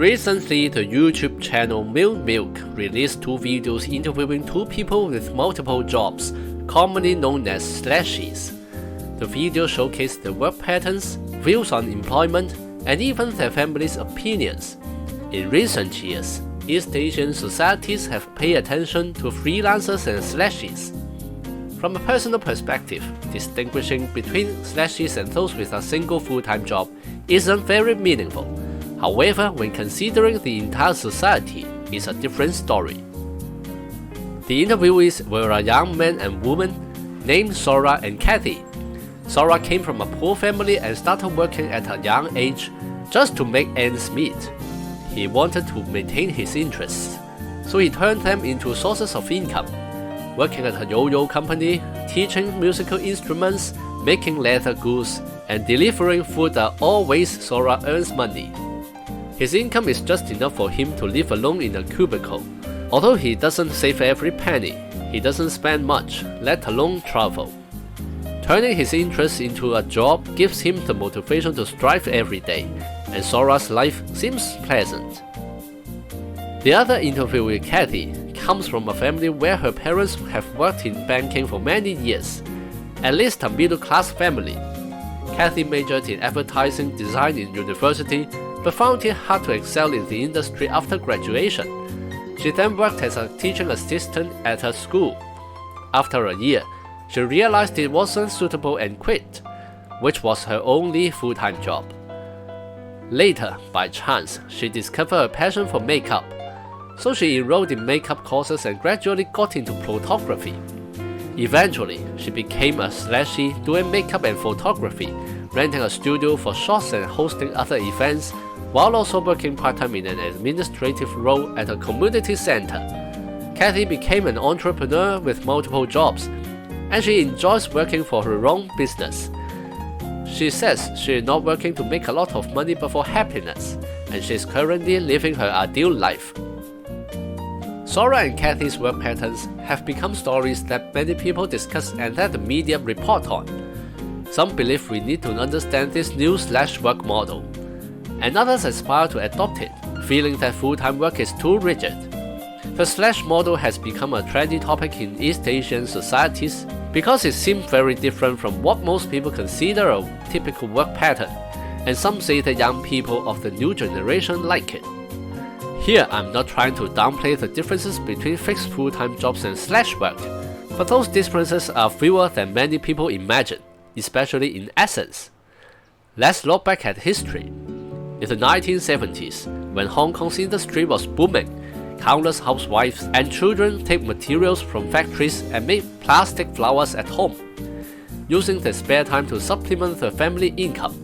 Recently, the YouTube channel Milk released 2 videos interviewing 2 people with multiple jobs, commonly known as slashies. The videos showcased their work patterns, views on employment, and even their families' opinions. In recent years, East Asian societies have paid attention to freelancers and slashies. From a personal perspective, distinguishing between slashies and those with a single full-time job isn't very meaningful. However, when considering the entire society, it's a different story. The interviewees were a young man and woman named Sora and Kathy. Sora came from a poor family and started working at a young age just to make ends meet. He wanted to maintain his interests, so he turned them into sources of income, working at a yo-yo company, teaching musical instruments, making leather goods, and delivering food are all ways Sora earns money. His income is just enough for him to live alone in a cubicle. Although he doesn't save every penny, he doesn't spend much, let alone travel. Turning his interests into a job gives him the motivation to strive every day, and Sora's life seems pleasant. The other interviewee, Kathy, comes from a family where her parents have worked in banking for many years, at least a middle-class family. Kathy majored in advertising design in university, but found it hard to excel in the industry after graduation. She then worked as a teaching assistant at her school. After a year, she realized it wasn't suitable and quit, which was her only full-time job. Later, by chance, she discovered a passion for makeup, so she enrolled in makeup courses and gradually got into photography. Eventually, she became a slashie doing makeup and photography, renting a studio for shots and hosting other events, while also working part-time in an administrative role at a community center. Kathy became an entrepreneur with multiple jobs, and she enjoys working for her own business. She says she is not working to make a lot of money but for happiness, and she is currently living her ideal life. Sora and Kathy's work patterns have become stories that many people discuss and that the media report on. Some believe we need to understand this new /work model, and others aspire to adopt it, feeling that full-time work is too rigid. The / model has become a trendy topic in East Asian societies because it seems very different from what most people consider a typical work pattern, and some say that young people of the new generation like it. Here, I'm not trying to downplay the differences between fixed full-time jobs and /work, but those differences are fewer than many people imagine, especially in essence. Let's look back at history. In the 1970s, when Hong Kong's industry was booming, countless housewives and children take materials from factories and make plastic flowers at home, using their spare time to supplement their family income.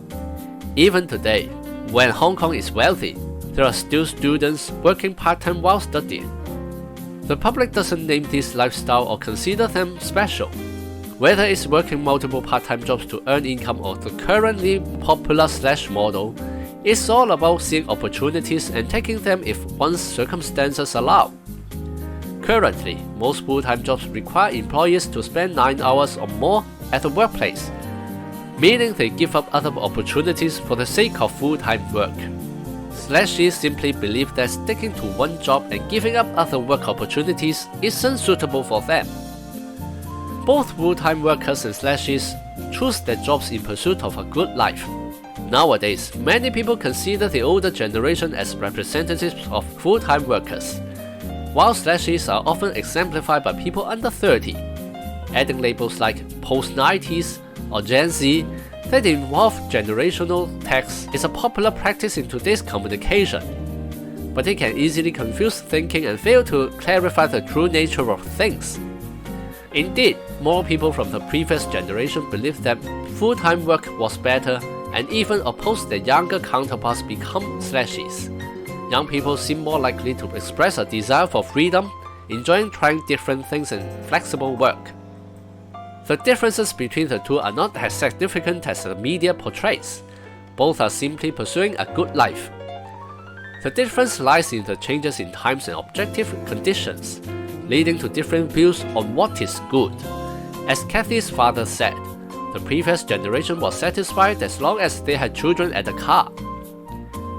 Even today, when Hong Kong is wealthy, there are still students working part-time while studying. The public doesn't name this lifestyle or consider them special. Whether it's working multiple part-time jobs to earn income or the currently popular / model, it's all about seeing opportunities and taking them if one's circumstances allow. Currently, most full-time jobs require employees to spend 9 hours or more at the workplace, meaning they give up other opportunities for the sake of full-time work. Slashies simply believe that sticking to one job and giving up other work opportunities isn't suitable for them. Both full-time workers and slashies choose their jobs in pursuit of a good life. Nowadays, many people consider the older generation as representatives of full-time workers, while slashies are often exemplified by people under 30. Adding labels like post-90s or Gen Z that involve generational tags is a popular practice in today's communication, but it can easily confuse thinking and fail to clarify the true nature of things. Indeed, more people from the previous generation believed that full-time work was better and even opposed their younger counterparts become slashies. Young people seem more likely to express a desire for freedom, enjoying trying different things and flexible work. The differences between the two are not as significant as the media portrays. Both are simply pursuing a good life. The difference lies in the changes in times and objective conditions, leading to different views on what is good. As Kathy's father said, the previous generation was satisfied as long as they had children and a car.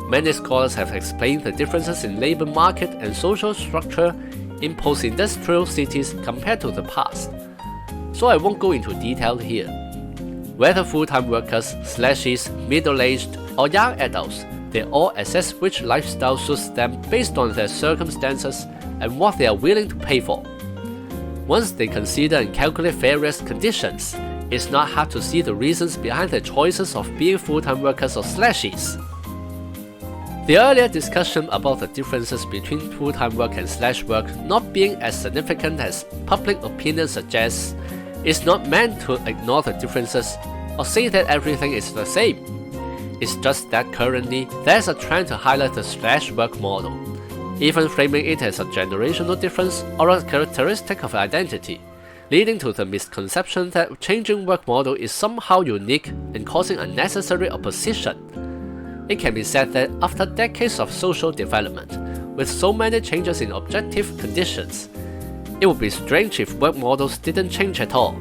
Many scholars have explained the differences in labor market and social structure in post-industrial cities compared to the past, so I won't go into detail here. Whether full-time workers, slashies, middle-aged, or young adults, they all assess which lifestyle suits them based on their circumstances and what they are willing to pay for. Once they consider and calculate various conditions, it's not hard to see the reasons behind their choices of being full-time workers or slashies. The earlier discussion about the differences between full-time work and slash work not being as significant as public opinion suggests is not meant to ignore the differences or say that everything is the same. It's just that currently there's a trend to highlight the slash work model, even framing it as a generational difference or a characteristic of identity, leading to the misconception that changing work model is somehow unique and causing unnecessary opposition. It can be said that after decades of social development, with so many changes in objective conditions, it would be strange if work models didn't change at all.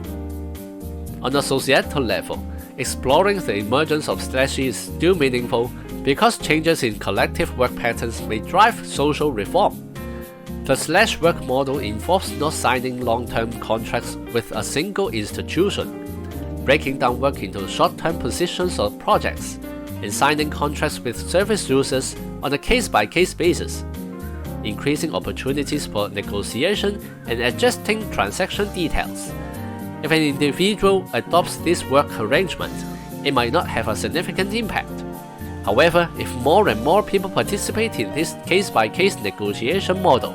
On a societal level, exploring the emergence of slashy is still meaningful because changes in collective work patterns may drive social reform. The slash work model involves not signing long-term contracts with a single institution, breaking down work into short-term positions or projects, and signing contracts with service users on a case-by-case basis, increasing opportunities for negotiation and adjusting transaction details. If an individual adopts this work arrangement, it might not have a significant impact. However, if more and more people participate in this case-by-case negotiation model,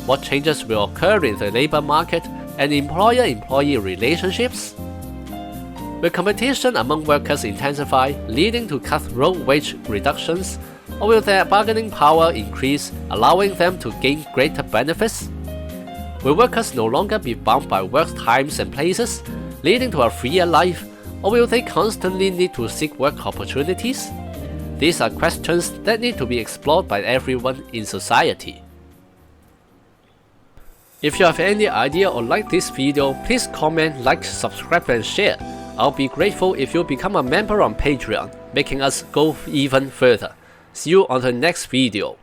what changes will occur in the labor market and employer-employee relationships? Will competition among workers intensify, leading to cutthroat wage reductions, or will their bargaining power increase, allowing them to gain greater benefits? Will workers no longer be bound by work times and places, leading to a freer life, or will they constantly need to seek work opportunities? These are questions that need to be explored by everyone in society. If you have any idea or like this video, please comment, like, subscribe and share. I'll be grateful if you become a member on Patreon, making us go even further. See you on the next video.